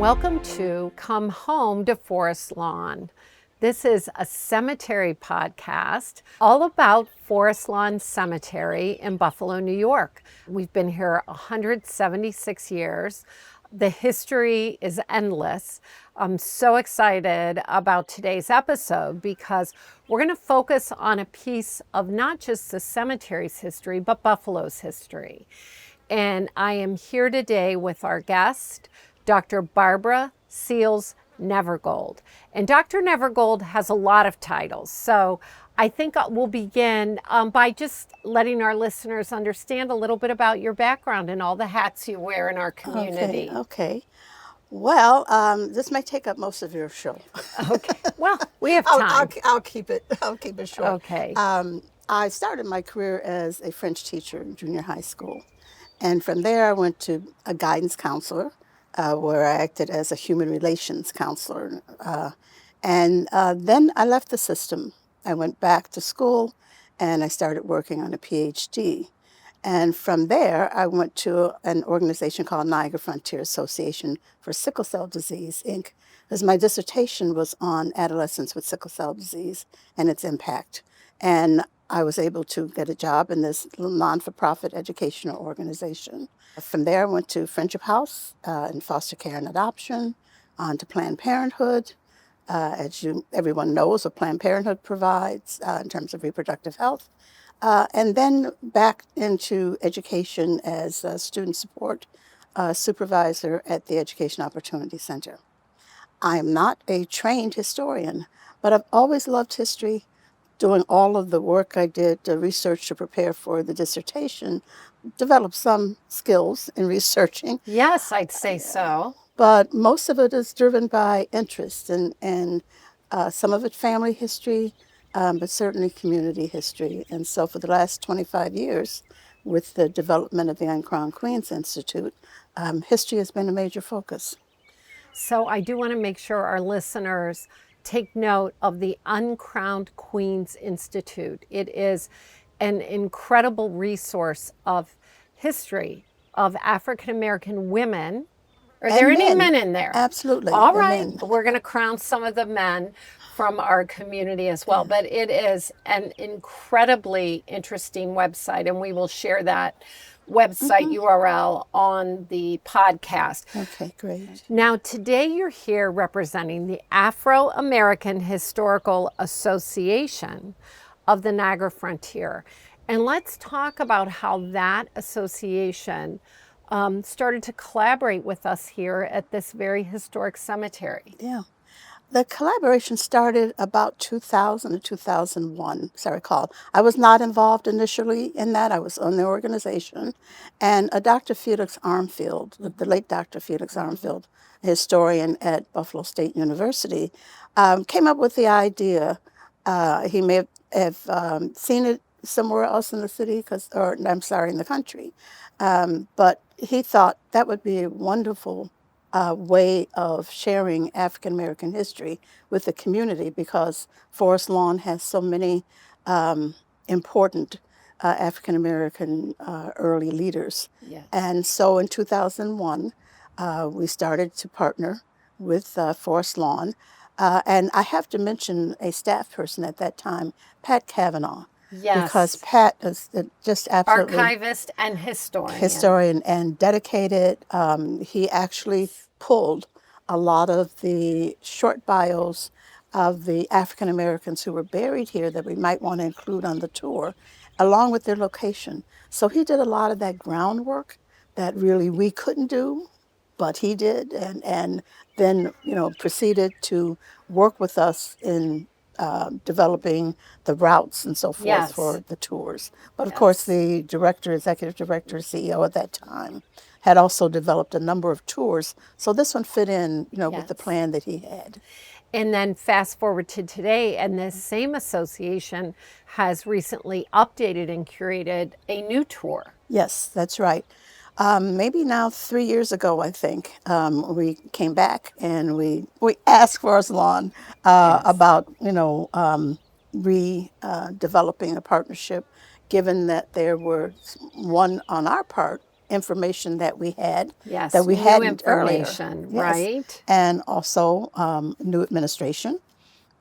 Welcome to Come Home to Forest Lawn. This is a cemetery podcast all about Forest Lawn Cemetery in Buffalo, New York. We've been here 176 years. The history is endless. I'm so excited about today's episode because we're going to focus on a piece of not just the cemetery's history, but Buffalo's history. And I am here today with our guest, Dr. Barbara Seals Nevergold. And Dr. Nevergold has a lot of titles. So I think we'll begin by just letting our listeners understand a little bit about your background and all the hats you wear in our community. Okay. Well, this may take up most of your show. Okay. Well, we have time. I'll keep it short. Okay. I started my career as a French teacher in junior high school. And from there, I went to a guidance counselor, where I acted as a human relations counselor. And then I left the system. I went back to school and I started working on a PhD. And from there, I went to an organization called Niagara Frontier Association for Sickle Cell Disease, Inc., because my dissertation was on adolescents with sickle cell disease and its impact. And I was able to get a job in this non-for-profit educational organization. From there, I went to Friendship House in foster care and adoption, on to Planned Parenthood. As everyone knows, what Planned Parenthood provides in terms of reproductive health. And then back into education as a student support supervisor at the Education Opportunity Center. I am not a trained historian, but I've always loved history. Doing all of the work I did, research to prepare for the dissertation, developed some skills in researching. Yes, I'd say so. But most of it is driven by interest and some of it family history, but certainly community history. And so for the last 25 years, with the development of the Uncrowned Queens Institute, history has been a major focus. So I do want to make sure our listeners take note of the Uncrowned Queens Institute. It is an incredible resource of history of African American women. Are there any men in there? Absolutely. All right. We're going to crown some of the men from our community as well. But it is an incredibly interesting website, and we will share that website URL on the podcast. Okay, great. Now, today you're here representing the Afro-American Historical Association of the Niagara Frontier. And let's talk about how that association started to collaborate with us here at this very historic cemetery. Yeah. The collaboration started about 2000 to 2001, as I recall. I was not involved initially in that. I was on the organization. And Dr. Felix Armfield, the late Dr. Felix Armfield, a historian at Buffalo State University, came up with the idea. He may have seen it somewhere else in the city, in the country. But he thought that would be a wonderful way of sharing African American history with the community, because Forest Lawn has so many important African American early leaders. Yes. And so in 2001, we started to partner with Forest Lawn. And I have to mention a staff person at that time, Pat Kavanaugh. Yes. Because Pat is just absolutely archivist and historian. Historian and dedicated. He actually pulled a lot of the short bios of the African Americans who were buried here that we might want to include on the tour, along with their location. So he did a lot of that groundwork that really we couldn't do, but he did, and then proceeded to work with us in developing the routes and so forth for the tours. But of course, the executive director, CEO at that time, had also developed a number of tours. So this one fit in, with the plan that he had. And then fast forward to today, and this same association has recently updated and curated a new tour. Yes, that's right. Maybe now 3 years ago, I think, we came back and we asked Forest Lawn about, developing a partnership, given that there were one on our part information that we had Yes, that we new hadn't earlier. information, Yes. right? And also new administration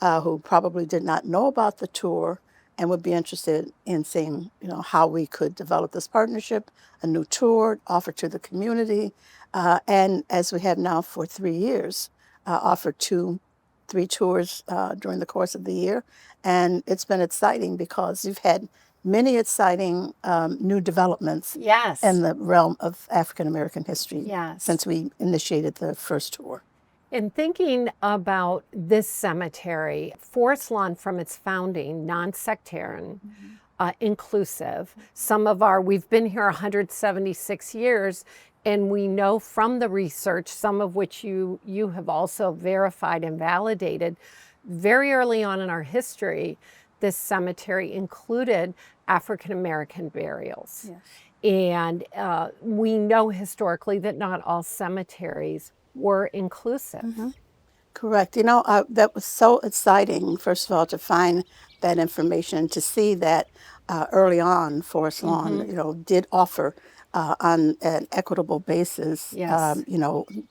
who probably did not know about the tour and would be interested in seeing, how we could develop this partnership, a new tour offered to the community, and as we have now for 3 years, offered 3 tours during the course of the year, and it's been exciting because you've had many exciting new developments Yes. in the realm of African American history Yes. since we initiated the first tour. In thinking about this cemetery, Forest Lawn from its founding, non-sectarian, inclusive. We've been here 176 years, and we know from the research, some of which you have also verified and validated, very early on in our history, this cemetery included African American burials. Yes. And we know historically that not all cemeteries were inclusive. Correct. That was so exciting, first of all, to find that information, to see that early on, Forest Lawn, did offer on an equitable basis, Yes.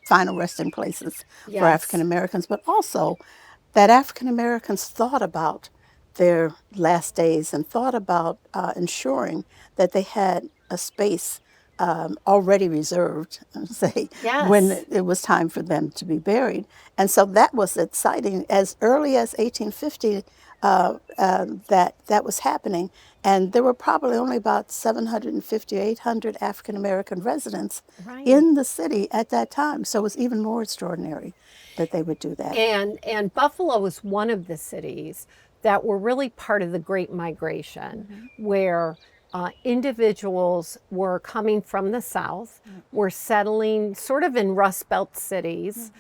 final resting places for Yes. African Americans, but also that African Americans thought about their last days and thought about ensuring that they had a space already reserved, say, when Yes. it was time for them to be buried. And so that was exciting. As early as 1850, that was happening. And there were probably only about 750 or 800 African American residents Right. in the city at that time. So it was even more extraordinary that they would do that. And Buffalo was one of the cities that were really part of the Great Migration, where individuals were coming from the South, were settling sort of in Rust Belt cities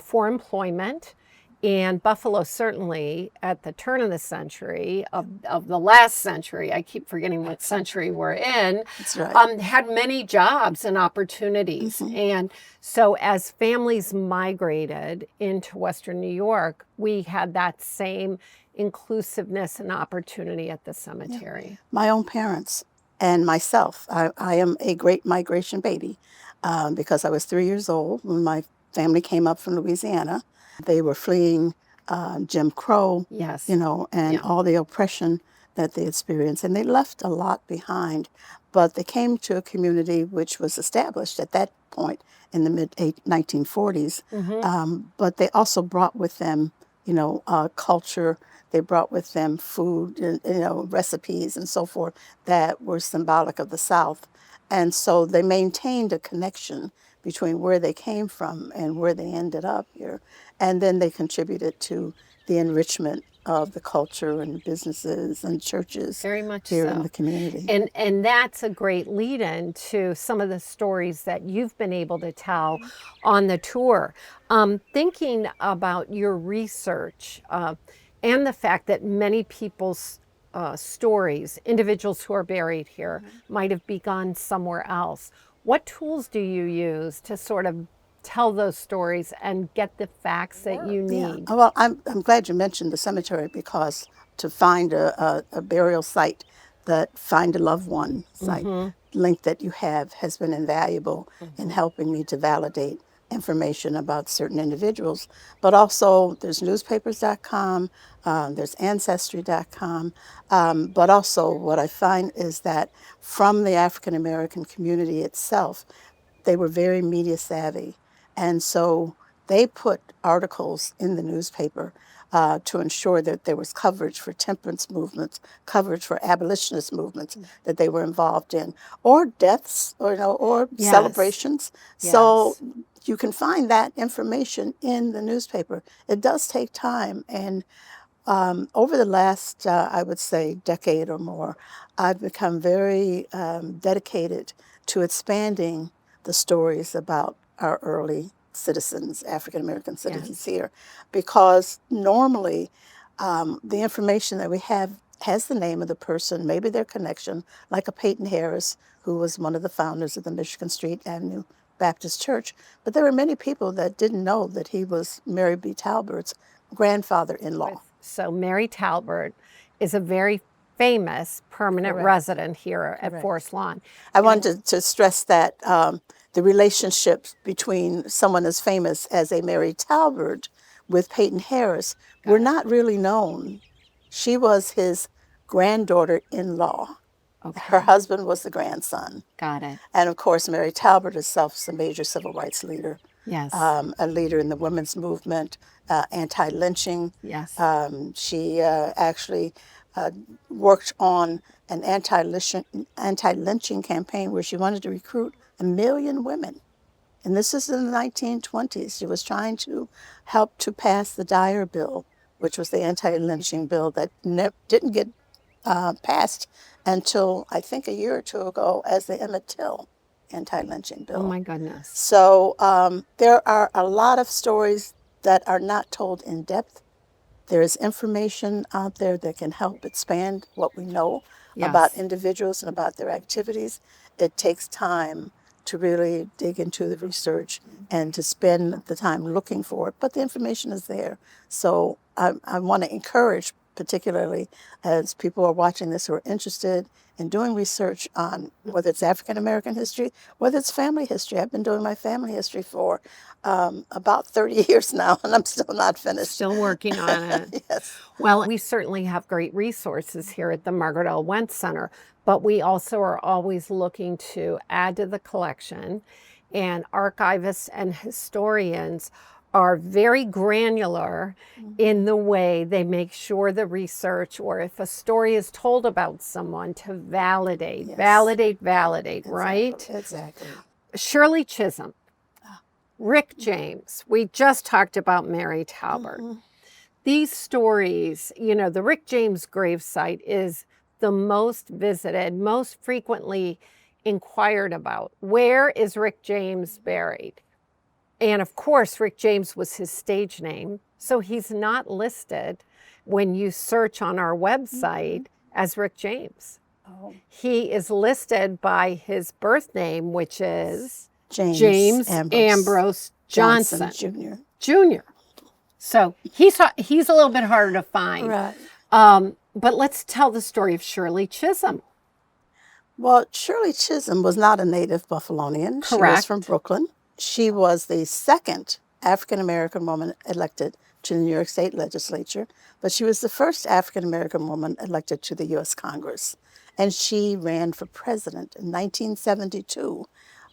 for employment. And Buffalo, certainly at the turn of the century, of the last century, I keep forgetting what century we're in, That's right. had many jobs and opportunities. And so as families migrated into Western New York, we had that same inclusiveness and opportunity at the cemetery. My own parents and myself, I am a great migration baby because I was 3 years old when my family came up from Louisiana. They were fleeing Jim Crow, Yes. and Yeah. all the oppression that they experienced. And they left a lot behind, but they came to a community which was established at that point in the mid-1940s. But they also brought with them, culture. They brought with them food, and, recipes and so forth that were symbolic of the South. And so they maintained a connection between where they came from and where they ended up here. And then they contributed to the enrichment of the culture and businesses and churches Very much here so. in the community. And that's a great lead-in to some of the stories that you've been able to tell on the tour. Thinking about your research and the fact that many people's stories, individuals who are buried here, might have begun somewhere else. What tools do you use to sort of tell those stories and get the facts that you need? Well, I'm glad you mentioned the cemetery because to find a burial site find a loved one site link that you have has been invaluable in helping me to validate information about certain individuals. But also there's newspapers.com, there's ancestry.com, but also what I find is that from the African American community itself, they were very media savvy. And so they put articles in the newspaper to ensure that there was coverage for temperance movements, coverage for abolitionist movements that they were involved in, or deaths, or Yes. celebrations. Yes. So you can find that information in the newspaper. It does take time, and over the last, I would say, decade or more, I've become very dedicated to expanding the stories about our early citizens, African American citizens here, because normally the information that we have has the name of the person, maybe their connection, like a Peyton Harris, who was one of the founders of the Michigan Street Avenue Baptist Church. But there were many people that didn't know that he was Mary B. Talbert's grandfather-in-law. So Mary Talbert is a very famous permanent Correct. resident here at Correct. Forest Lawn. I wanted to stress that the relationships between someone as famous as a Mary Talbert with Peyton Harris were not really known. She was his granddaughter-in-law. Okay. Her husband was the grandson. Got it. And of course, Mary Talbert herself is a major civil rights leader, Yes. a leader in the women's movement, anti-lynching. Yes. She actually worked on an anti-lynching campaign where she wanted to recruit 1 million women. And this is in the 1920s. She was trying to help to pass the Dyer Bill, which was the anti-lynching bill that didn't get passed until I think a year or two ago as the Emmett Till anti-lynching bill. Oh my goodness. So there are a lot of stories that are not told in depth. There is information out there that can help expand what we know about individuals and about their activities. It takes time to really dig into the research and to spend the time looking for it, but the information is there. So I want to encourage, particularly as people are watching this who are interested in doing research on whether it's African American history, whether it's family history. I've been doing my family history for about 30 years now, and I'm still not finished. Still working on it. Yes. Well, we certainly have great resources here at the Margaret L. Wentz Center, but we also are always looking to add to the collection, and archivists and historians are very granular in the way they make sure the research, or if a story is told about someone, to validate, validate, right? Exactly. Shirley Chisholm, Rick James, we just talked about Mary Talbert. These stories, you know, the Rick James gravesite is the most visited, most frequently inquired about. Where is Rick James buried? And of course, Rick James was his stage name, so he's not listed when you search on our website as Rick James. He is listed by his birth name, which is James Ambrose Johnson Jr. So he's a little bit harder to find. Right. But let's tell the story of Shirley Chisholm. Well, Shirley Chisholm was not a native Buffalonian. Correct. She was from Brooklyn. She was the second African-American woman elected to the New York State Legislature, but she was the first African-American woman elected to the U.S. Congress. And she ran for president in 1972.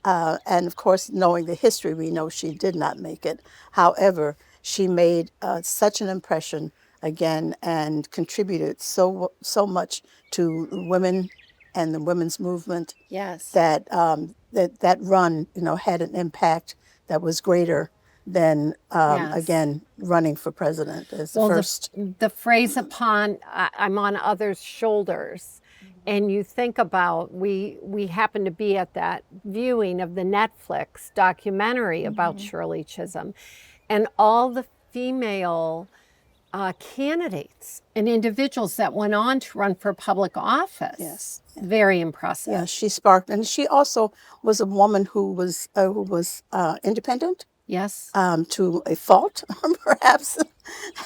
And of course, knowing the history, we know she did not make it. However, she made such an impression again and contributed so much to women and the women's movement. Yes. That that run, you know, had an impact that was greater than again running for president as the first. The phrase I'm on others' shoulders, and you think about we happened to be at that viewing of the Netflix documentary about Shirley Chisholm, and all the female candidates and individuals that went on to run for public office. Yes. Very impressive. Yeah, she sparked, and she also was a woman who was independent. Yes. To a fault, perhaps.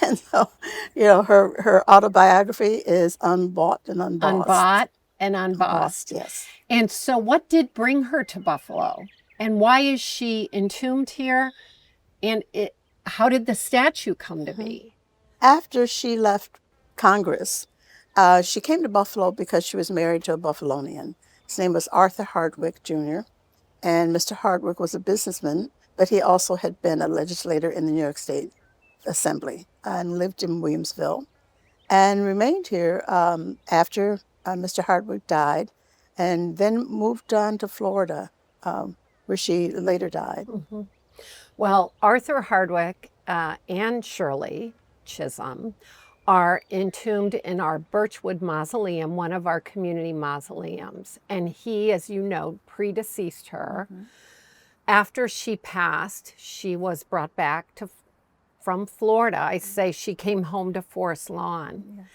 And so, you know, her autobiography is Unbought and Unbossed. Unbought and Unbossed. Yes. And so what did bring her to Buffalo? And why is she entombed here? And how did the statue come to be? After she left Congress, she came to Buffalo because she was married to a Buffalonian. His name was Arthur Hardwick, Jr., and Mr. Hardwick was a businessman, but he also had been a legislator in the New York State Assembly and lived in Williamsville and remained here after Mr. Hardwick died, and then moved on to Florida, where she later died. Well, Arthur Hardwick and Shirley Chisholm are entombed in our Birchwood Mausoleum, one of our community mausoleums. And he, as you know, predeceased her. After she passed, she was brought back from Florida. I say she came home to Forest Lawn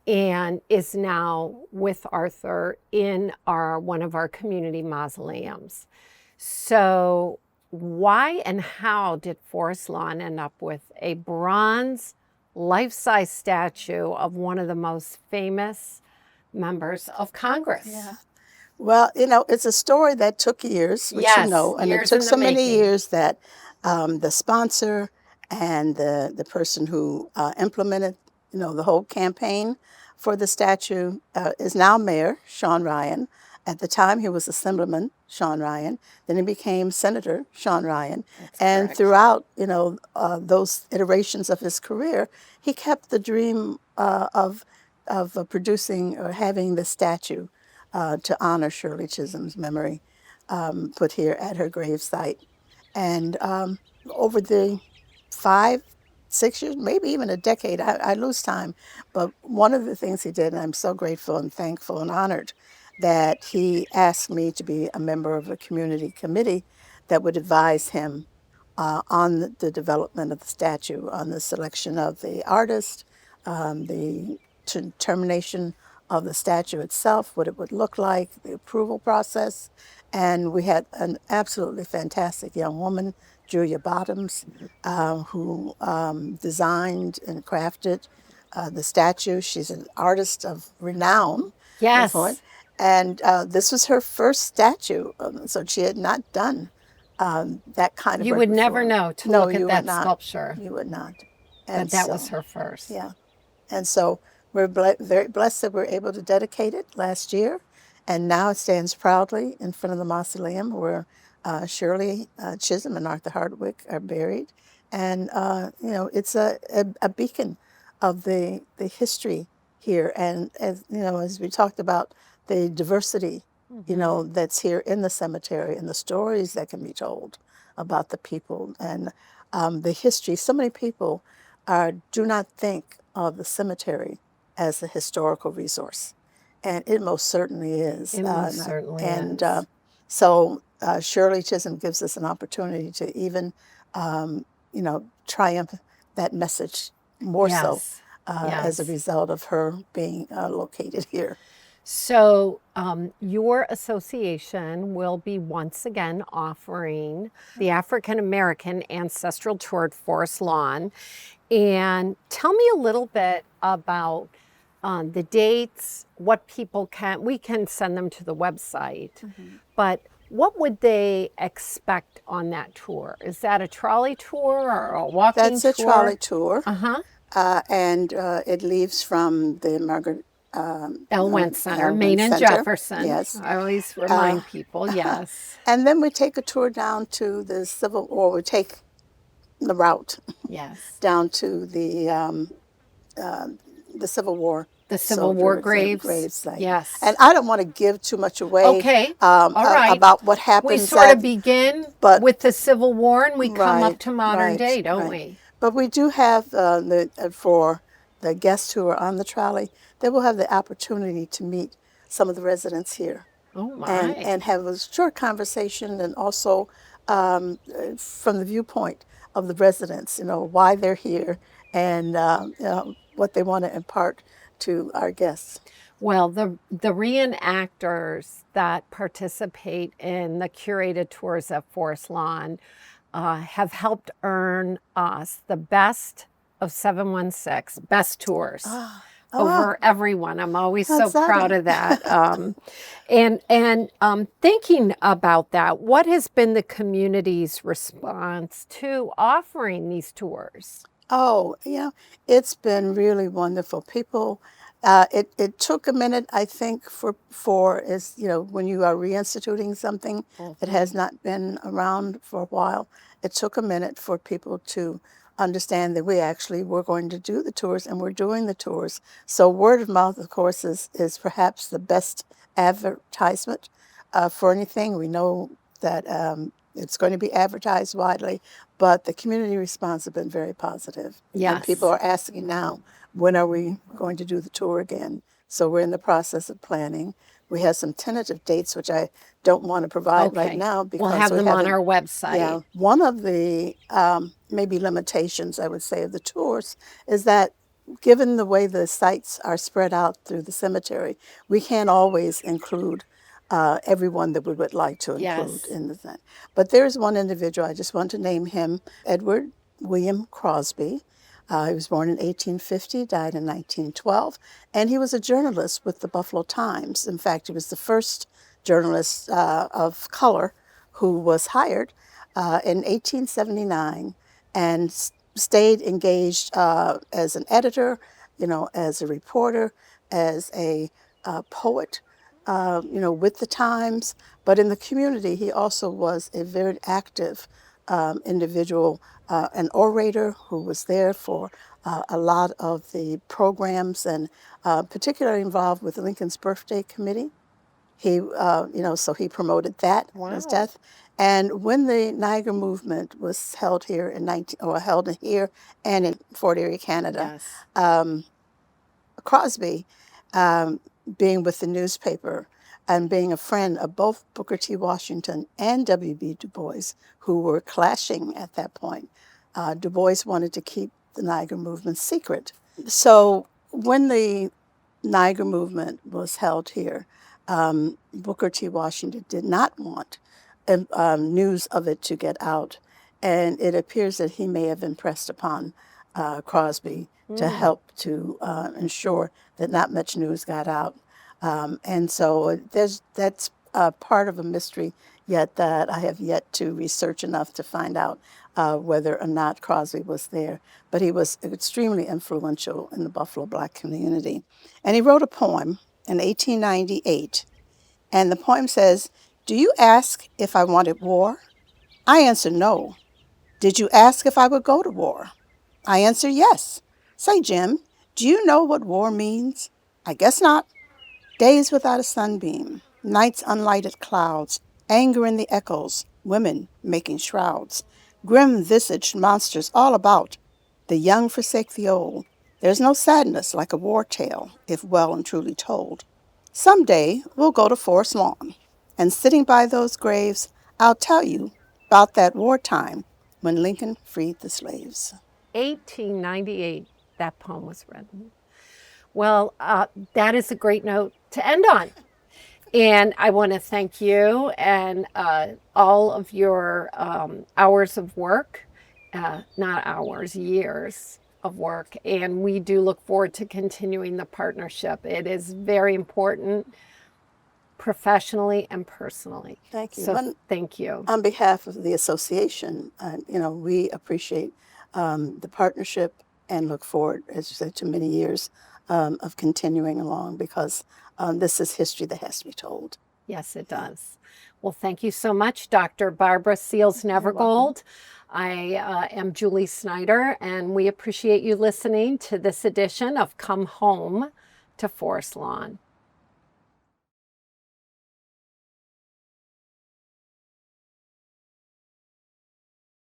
and is now with Arthur in one of our community mausoleums. So why and how did Forest Lawn end up with a bronze life-size statue of one of the most famous members of Congress. Yeah. Well, it's a story that took years, which Yes, and it years took in the so many making. years that the sponsor and the person who implemented, the whole campaign for the statue is now Mayor Sean Ryan. At the time, he was Assemblyman Sean Ryan. Then he became Senator Sean Ryan. That's And correct. throughout, those iterations of his career, he kept the dream of producing or having the statue to honor Shirley Chisholm's memory put here at her gravesite. And over the 5, 6 years, maybe even a decade, I lose time, but one of the things he did, and I'm so grateful and thankful and honored, that he asked me to be a member of a community committee that would advise him on the development of the statue, on the selection of the artist, the determination of the statue itself, what it would look like, the approval process. And we had an absolutely fantastic young woman, Julia Bottoms, who designed and crafted the statue. She's an artist of renown. Yes. And this was her first statue, so she had not done that kind of You work would never before. know to No, look you at would that not. sculpture You would not. that that was her first. Yeah. And so we're very blessed that we're able to dedicate it last year. And now it stands proudly in front of the mausoleum where Shirley Chisholm and Arthur Hardwick are buried. And, it's a beacon of the history here. And, as we talked about, the diversity, that's here in the cemetery and the stories that can be told about the people and the history. So many people do not think of the cemetery as a historical resource, and it most certainly is. It most certainly and is. So Shirley Chisholm gives us an opportunity to even, triumph that message more so Yes. as a Yes. result of her being located here. So, your association will be once again offering the African American Ancestral Tour at Forest Lawn. And tell me a little bit about the dates, what people we can send them to the website, but what would they expect on that tour? Is that a trolley tour or a walking That's a tour? trolley tour. Uh-huh. And it leaves from the Margaret L. Wentz Center, L. Main Wentz and Center. Jefferson. Yes. I always remind people, yes. And then we take a tour down to or we take the route Yes. down to the Civil War. The Civil War soldiers' graves. site. Yes. And I don't want to give too much away Okay. All right. about what happens. We sort of begin but- with the Civil War and we come up Right, to modern right, day, don't right. we? But we do have for the guests who are on the trolley, they will have the opportunity to meet some of the residents here. Oh my. And have a short conversation, and also from the viewpoint of the residents, why they're here and what they want to impart to our guests. Well, the reenactors that participate in the curated tours at Forest Lawn have helped earn us the best of 716, best tours. Over everyone. I'm always so proud of that. And thinking about that, what has been the community's response to offering these tours? Oh, it's been really wonderful. People, it took a minute, I think, for when you are reinstituting something that has not been around for a while, it took a minute for people to understand that we actually were going to do the tours, and we're doing the tours. So word of mouth, of course, is perhaps the best advertisement for anything. We know that it's going to be advertised widely, but the community response has been very positive. Yes. And people are asking now, when are we going to do the tour again? So we're in the process of planning. We have some tentative dates, which I don't want to provide right now because we'll have them on our website. Yeah, one of the maybe limitations, I would say, of the tours is that given the way the sites are spread out through the cemetery, we can't always include everyone that we would like to include in the thing. But there's one individual, I just want to name him, Edward William Crosby, He was born in 1850, died in 1912, and he was a journalist with the Buffalo Times. In fact, he was the first journalist of color who was hired in 1879 and stayed engaged as an editor, as a reporter, as a poet, with the Times. But in the community, he also was a very active individual, an orator who was there for a lot of the programs and particularly involved with Lincoln's Birthday Committee. He, so he promoted that in his death. And when the Niagara movement was held here held here and in Fort Erie, Canada, Crosby, being with the newspaper and being a friend of both Booker T. Washington and W.B. Du Bois, who were clashing at that point, Du Bois wanted to keep the Niagara movement secret. So when the Niagara movement was held here, Booker T. Washington did not want news of it to get out, and it appears that he may have impressed upon Crosby to help to ensure that not much news got out. And so that's part of a mystery yet that I have yet to research enough to find out whether or not Crosby was there. But he was extremely influential in the Buffalo Black community. And he wrote a poem in 1898, and the poem says, "Do you ask if I wanted war? I answer no. Did you ask if I would go to war? I answer yes. Say, Jim, do you know what war means? I guess not. Days without a sunbeam, nights unlighted clouds, anger in the echoes, women making shrouds, grim-visaged monsters all about. The young forsake the old. There's no sadness like a war tale, if well and truly told. Some day we'll go to Forest Lawn, and sitting by those graves, I'll tell you about that wartime when Lincoln freed the slaves." 1898, that poem was written. Well, that is a great note to end on. And I want to thank you and all of your hours of work, not hours, years of work. And we do look forward to continuing the partnership. It is very important professionally and personally. Thank you. So thank you. On behalf of the association, we appreciate the partnership and look forward, as you said, to many years of continuing along because this is history that has to be told. Yes, it does. Well, thank you so much, Dr. Barbara Seals Nevergold. I am Julie Snyder, and we appreciate you listening to this edition of Come Home to Forest Lawn.